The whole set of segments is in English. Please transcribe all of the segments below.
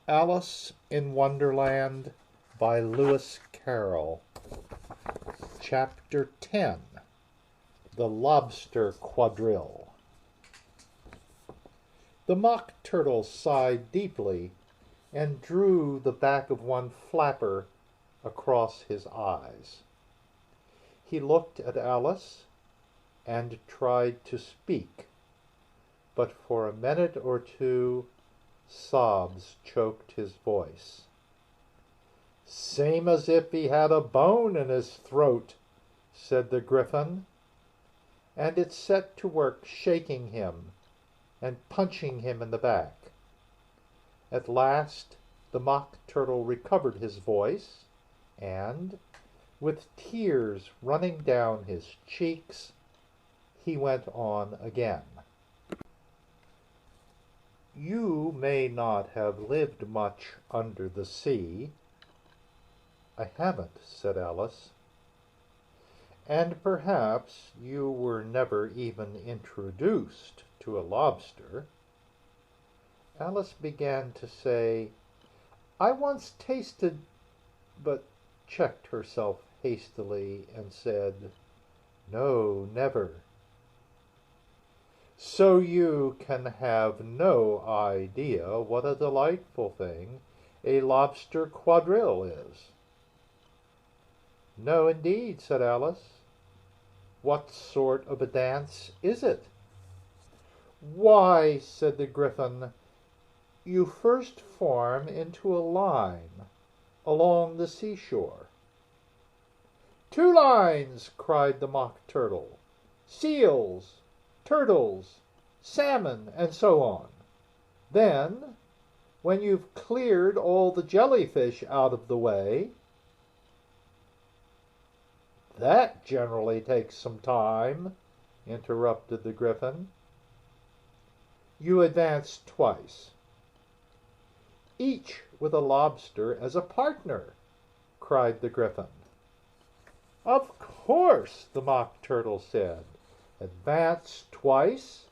Alice in Wonderland by Lewis Carroll. Chapter 10. The Lobster Quadrille. The Mock Turtle sighed deeply and drew the back of one flapper across his eyes. He looked at Alice and tried to speak, but for a minute or two sobs choked his voice. "Same as if he had a bone in his throat," said the Gryphon, and it set to work shaking him and punching him in the back. At last the Mock Turtle recovered his voice, and, with tears running down his cheeks, he went on again. "You may not have lived much under the sea." "I haven't," said Alice. "And perhaps you were never even introduced to a lobster." Alice began to say, "I once tasted," but checked herself hastily and said, "No, never." "So you can have no idea what a delightful thing a lobster quadrille is." "No, indeed," said Alice. "What sort of a dance is it?" "Why," said the Gryphon, "you first form into a line along the seashore." "Two lines!" cried the Mock Turtle. "Seals, turtles, salmon, and so on. Then, when you've cleared all the jellyfish out of the way—" "That generally takes some time," interrupted the Gryphon. "You advance twice, each with a lobster as a partner," cried the Gryphon. "Of course," the Mock Turtle said. "Advance twice,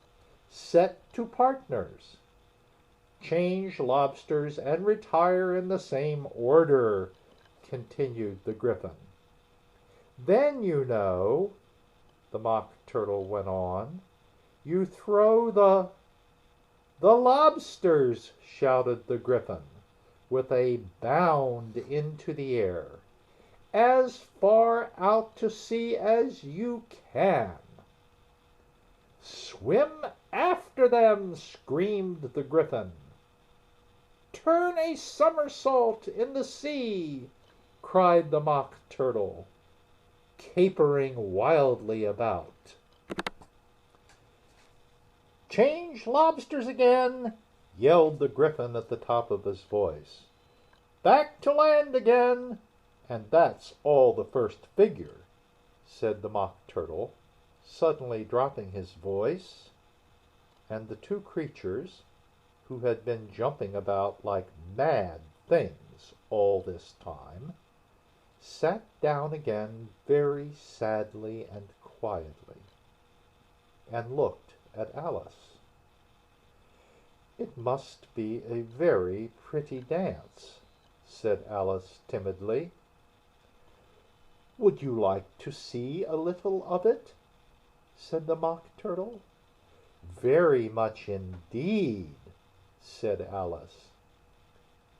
set to partners. Change lobsters and retire in the same order," continued the Gryphon. "Then, you know," the Mock Turtle went on, "you throw the—" "The lobsters!" shouted the Gryphon, with a bound into the air. "As far out to sea as you can." "Swim after them!" screamed the Gryphon. "Turn a somersault in the sea!" cried the Mock Turtle, capering wildly about. "Change lobsters again!" yelled the Gryphon at the top of his voice. "Back to land again!" "And that's all the first figure," said the Mock Turtle, suddenly dropping his voice, and the two creatures, who had been jumping about like mad things all this time, sat down again very sadly and quietly, and looked at Alice. "It must be a very pretty dance," said Alice timidly. "Would you like to see a little of it?" said the Mock Turtle. "Very much indeed," said Alice.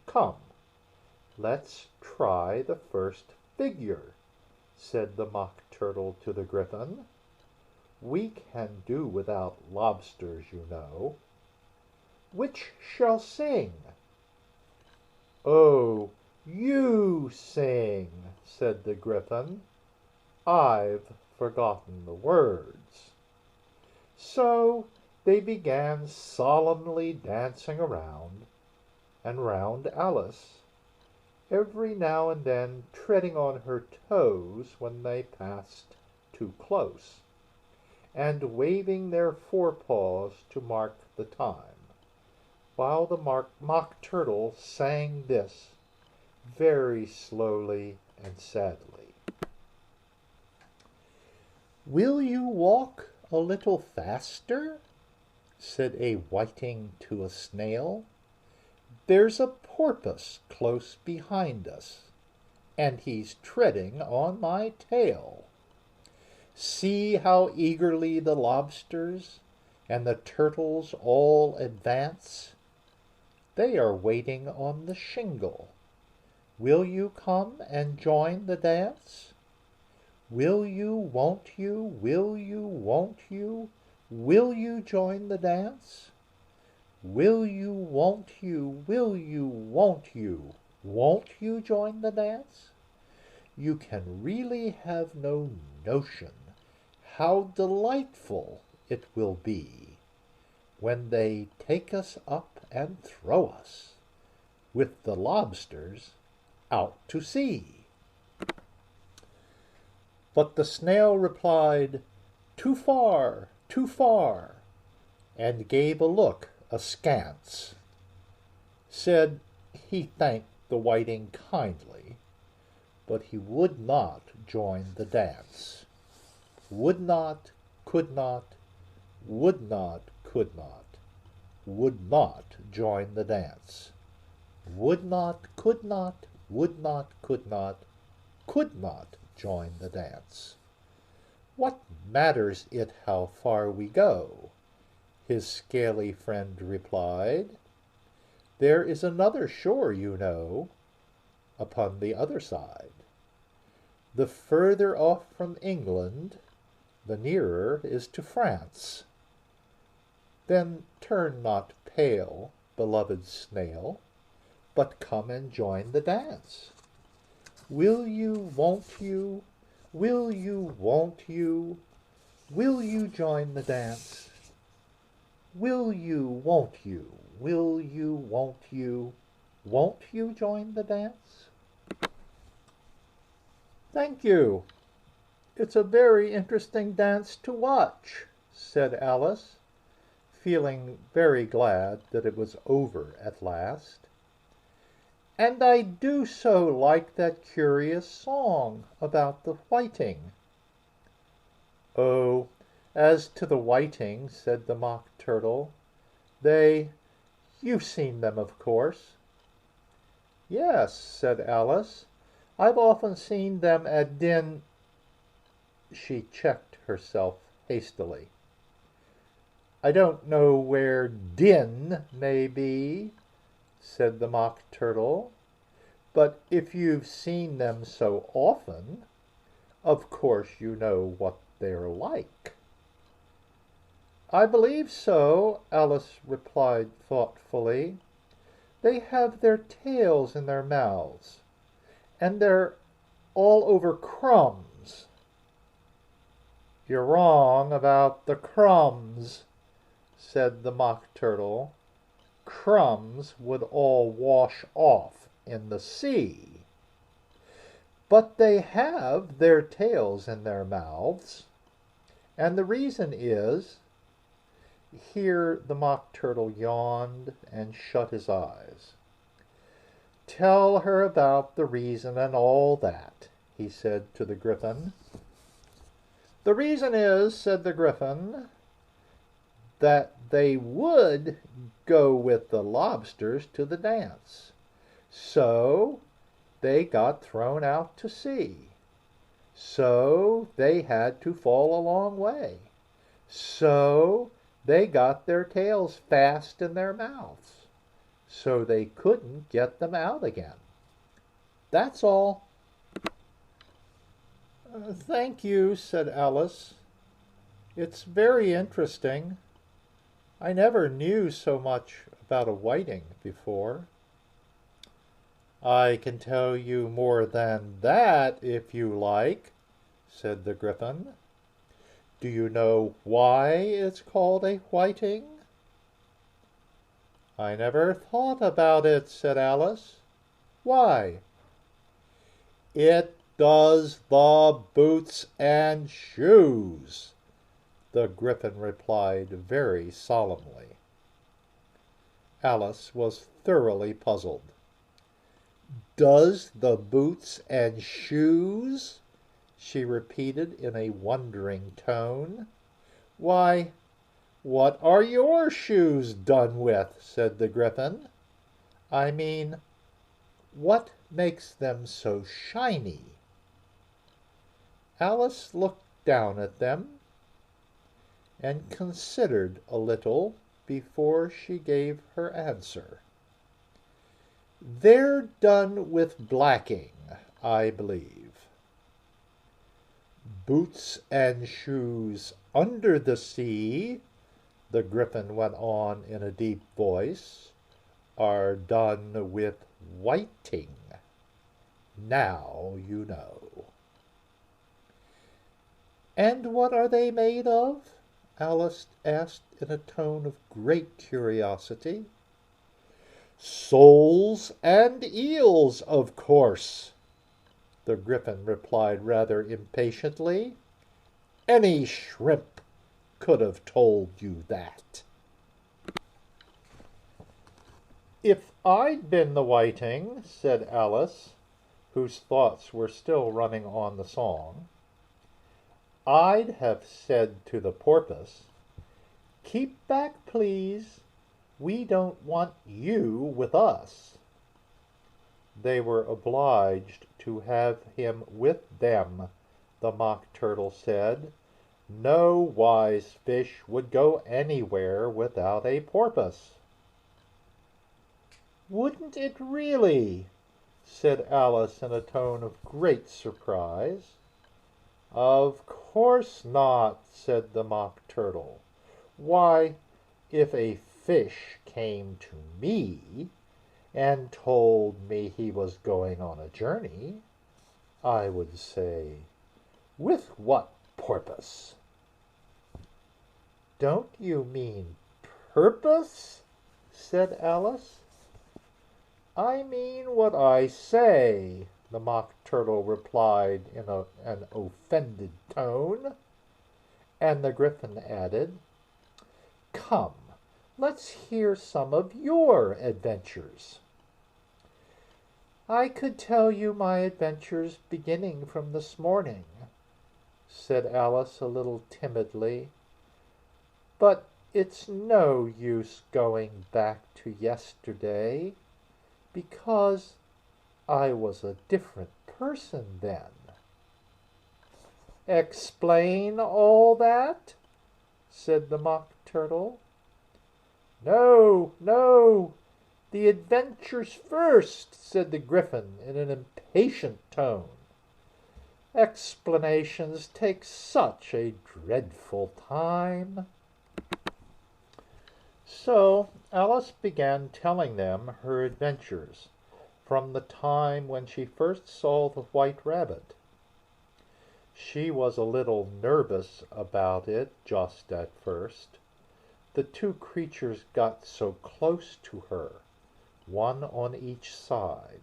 "Come, let's try the first figure," said the Mock Turtle to the Gryphon. "We can do without lobsters, you know. Which shall sing?" "Oh, you sing," said the Gryphon. "I've forgotten the words." So they began solemnly dancing around and round Alice, every now and then treading on her toes when they passed too close, and waving their forepaws to mark the time, while the Mock Turtle sang this, very slowly and sadly: "Will you walk a little faster?" said a whiting to a snail. There's a porpoise close behind us, and he's treading on my tail. See how eagerly the lobsters and the turtles all advance. They are waiting on the shingle. Will you come and join the dance? Will you, won't you, will you, won't you, will you join the dance? Will you, won't you, will you, won't you join the dance? You can really have no notion how delightful it will be when they take us up and throw us, with the lobsters, out to sea. But the snail replied, too far, and gave a look askance. Said he thanked the whiting kindly, but he would not join the dance. Would not, could not, would not, could not, would not join the dance. Would not, could not, would not, could not join the dance. What matters it how far we go? His scaly friend replied. There is another shore, you know, upon the other side. The further off from England, the nearer is to France. Then turn not pale, beloved snail, but come and join the dance. Will you, won't you, will you, won't you, will you join the dance? Will you, won't you, will you, won't you join the dance? Thank you. It's a very interesting dance to watch, said Alice, feeling very glad that it was over at last. And I do so like that curious song about the whiting. Oh, as to the whiting, said the Mock Turtle, you've seen them, of course. Yes, said Alice, I've often seen them at She checked herself hastily. I don't know where Din may be, said the Mock Turtle, but if you've seen them so often, of course you know what they're like. I believe so, Alice replied thoughtfully. They have their tails in their mouths, and they're all over crumbs. You're wrong about the crumbs, said the Mock Turtle. Crumbs would all wash off in the sea. But they have their tails in their mouths, and the reason is, here the Mock Turtle yawned and shut his eyes. Tell her about the reason and all that, he said to the Gryphon. The reason is, said the Gryphon, that they would go with the lobsters to the dance. So they got thrown out to sea. So they had to fall a long way. So they got their tails fast in their mouths. So they couldn't get them out again. That's all. Thank you, said Alice. It's very interesting. I never knew so much about a whiting before. I can tell you more than that if you like, said the Gryphon. Do you know why it's called a whiting? I never thought about it, said Alice. Why? It does the boots and shoes, the Gryphon replied very solemnly. Alice was thoroughly puzzled. Does the boots and shoes? She repeated in a wondering tone. Why, what are your shoes done with? Said the Gryphon. I mean, what makes them so shiny?" Alice looked down at them and considered a little before she gave her answer. "They're done with blacking, I believe. Boots and shoes under the sea," the Gryphon went on in a deep voice, "are done with whiting. Now you know." "And what are they made of?" Alice asked in a tone of great curiosity. "Soles and eels, of course," the Gryphon replied rather impatiently. "Any shrimp could have told you that." "If I'd been the whiting," said Alice, whose thoughts were still running on the song, "I'd have said to the porpoise, 'Keep back, please. We don't want you with us.'" "They were obliged to have him with them," the Mock Turtle said. "No wise fish would go anywhere without a porpoise." "Wouldn't it really?" said Alice in a tone of great surprise. "Of course not," said the Mock Turtle. "Why, if a fish came to me and told me he was going on a journey, I would say, 'With what porpoise?'" "Don't you mean purpose?" said Alice. "I mean what I say," the Mock Turtle replied in an offended tone. And the Gryphon added, "Come, let's hear some of your adventures." "I could tell you my adventures beginning from this morning," said Alice a little timidly, "but it's no use going back to yesterday, because I was a different person then." "Explain all that?" said the Mock Turtle. "No, no, the adventures first," said the Gryphon in an impatient tone. "Explanations take such a dreadful time." So Alice began telling them her adventures from the time when she first saw the White Rabbit. She was a little nervous about it just at first. The two creatures got so close to her, one on each side,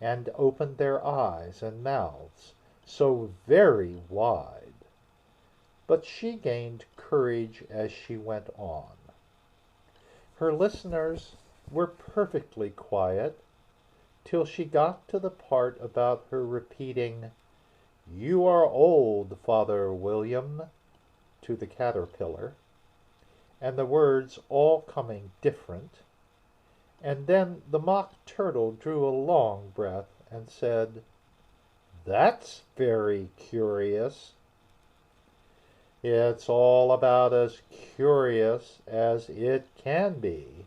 and opened their eyes and mouths so very wide. But she gained courage as she went on. Her listeners were perfectly quiet till she got to the part about her repeating, "You are old, Father William," to the caterpillar, and the words all coming different. And then the Mock Turtle drew a long breath and said, "That's very curious." "It's all about as curious as it can be,"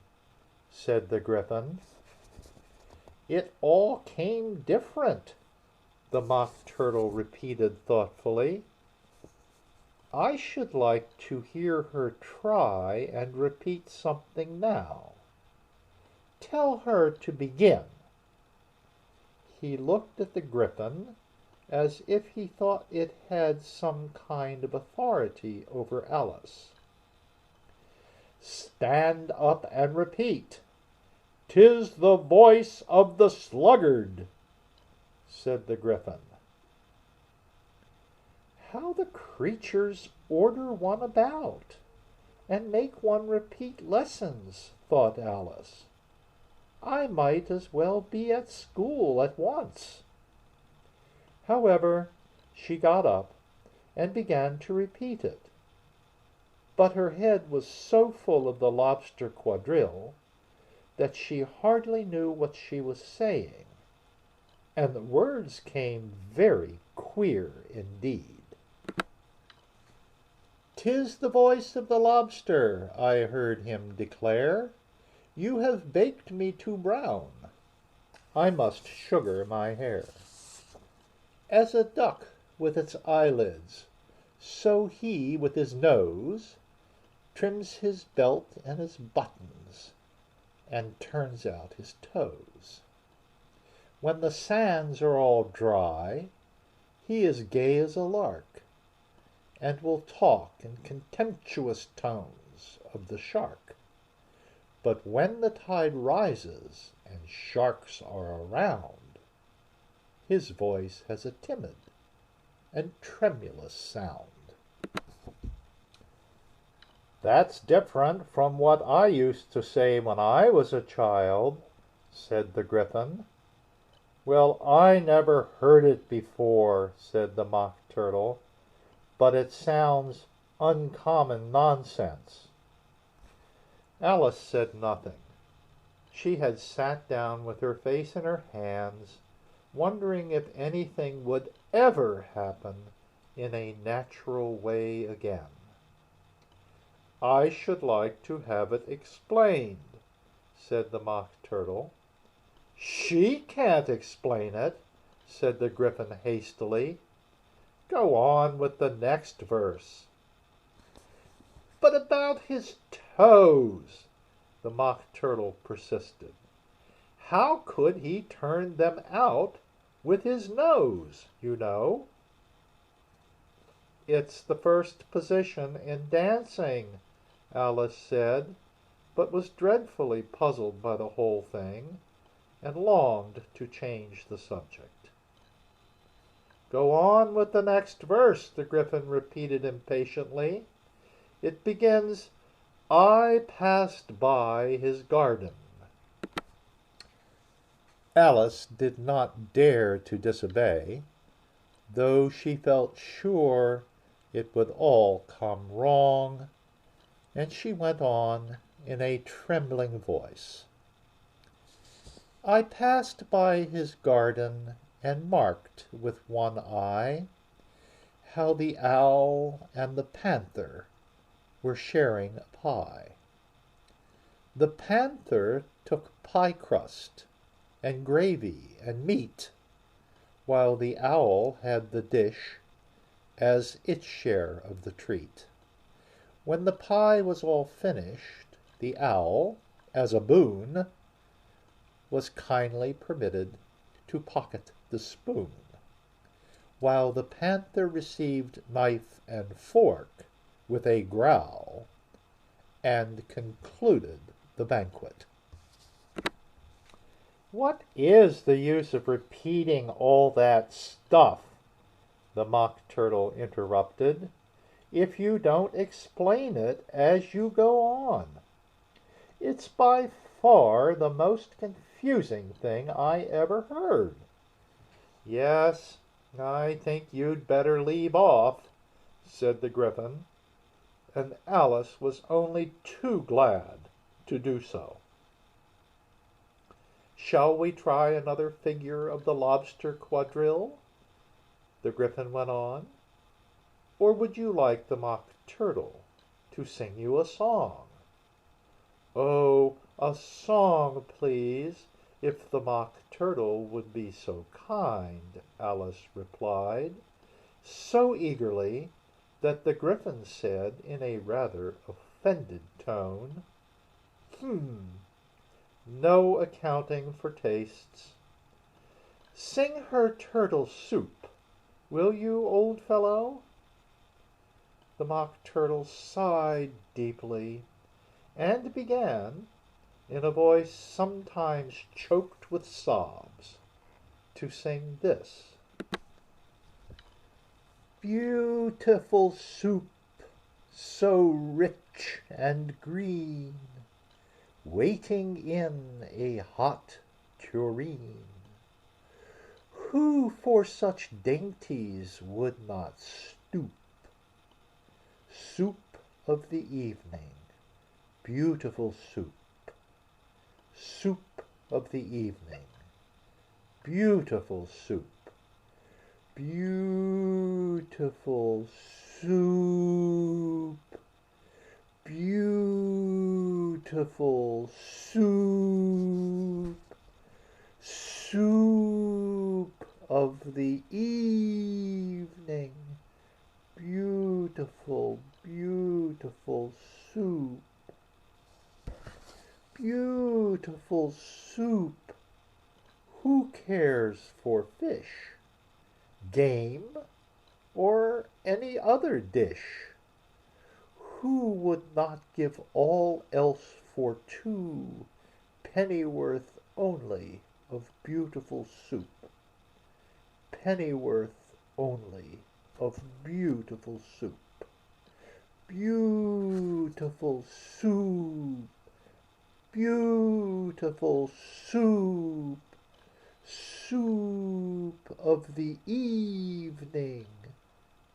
said the Gryphon. "It all came different," the Mock Turtle repeated thoughtfully. "I should like to hear her try and repeat something now. Tell her to begin." He looked at the Gryphon as if he thought it had some kind of authority over Alice. "Stand up and repeat. 'Tis the voice of the sluggard," said the Gryphon. "How the creatures order one about, and make one repeat lessons," thought Alice. "I might as well be at school at once." However, she got up and began to repeat it. But her head was so full of the lobster quadrille that she hardly knew what she was saying, and the words came very queer indeed. "'Tis the voice of the lobster," I heard him declare. "You have baked me too brown. I must sugar my hair. As a duck with its eyelids, so he with his nose trims his belt and his buttons, and turns out his toes. When the sands are all dry, he is gay as a lark, and will talk in contemptuous tones of the shark. But when the tide rises and sharks are around, his voice has a timid and tremulous sound." "That's different from what I used to say when I was a child," said the Gryphon. "Well, I never heard it before," said the Mock Turtle, "but it sounds uncommon nonsense." Alice said nothing. She had sat down with her face in her hands, wondering if anything would ever happen in a natural way again. "I should like to have it explained," said the Mock Turtle. "She can't explain it," said the Gryphon hastily. "Go on with the next verse." "But about his toes," the Mock Turtle persisted. "How could he turn them out with his nose, you know?" "It's the first position in dancing," Alice said, but was dreadfully puzzled by the whole thing, and longed to change the subject. "Go on with the next verse," the Gryphon repeated impatiently. "It begins, 'I passed by his garden.'" Alice did not dare to disobey, though she felt sure it would all come wrong, and she went on in a trembling voice. "I passed by his garden and marked with one eye how the owl and the panther were sharing a pie. The panther took pie crust and gravy and meat, while the owl had the dish as its share of the treat. When the pie was all finished, the owl, as a boon, was kindly permitted to pocket the spoon, while the panther received knife and fork with a growl, and concluded the banquet." "What is the use of repeating all that stuff," the Mock Turtle interrupted, "if you don't explain it as you go on? It's by far the most confusing thing I ever heard." "Yes, I think you'd better leave off," said the Gryphon, and Alice was only too glad to do so. "Shall we try another figure of the lobster quadrille?" the Gryphon went on. "Or would you like the Mock Turtle to sing you a song?" "Oh, a song, please, if the Mock Turtle would be so kind," Alice replied, so eagerly that the Gryphon said in a rather offended tone, no accounting for tastes. Sing her turtle soup, will you, old fellow?" The Mock Turtle sighed deeply, and began, in a voice sometimes choked with sobs, to sing this: "Beautiful soup, so rich and green, waiting in a hot tureen. Who for such dainties would not stoop? Soup of the evening, beautiful soup, soup of the evening, beautiful soup, beautiful soup, beautiful soup, soup of the evening, beautiful, beautiful soup, beautiful soup. Who cares for fish, game, or any other dish? Who would not give all else for 2 pennyworth only of beautiful soup? Pennyworth only of beautiful soup. Beautiful soup, beautiful soup, soup of the evening,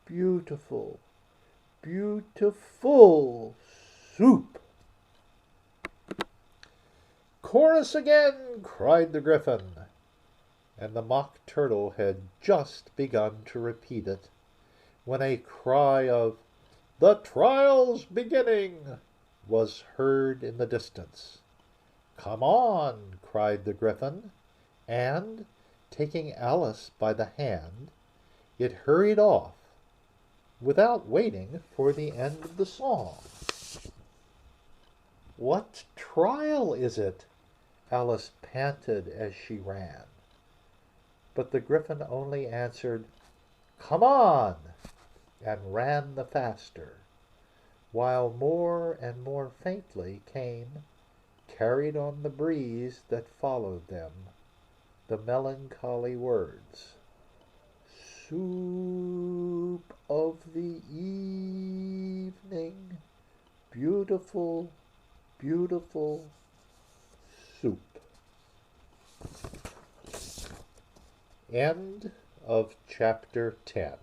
beautiful, beautiful soup. Chorus again, cried the Gryphon, and the Mock Turtle had just begun to repeat it, when a cry of "The trial's beginning" was heard in the distance. "Come on," cried the Gryphon, and, taking Alice by the hand, it hurried off, without waiting for the end of the song. "What trial is it?" Alice panted as she ran. But the Gryphon only answered, "Come on," and ran the faster, while more and more faintly came, carried on the breeze that followed them, the melancholy words, "Soup of the evening, beautiful, beautiful soup." End of chapter 10.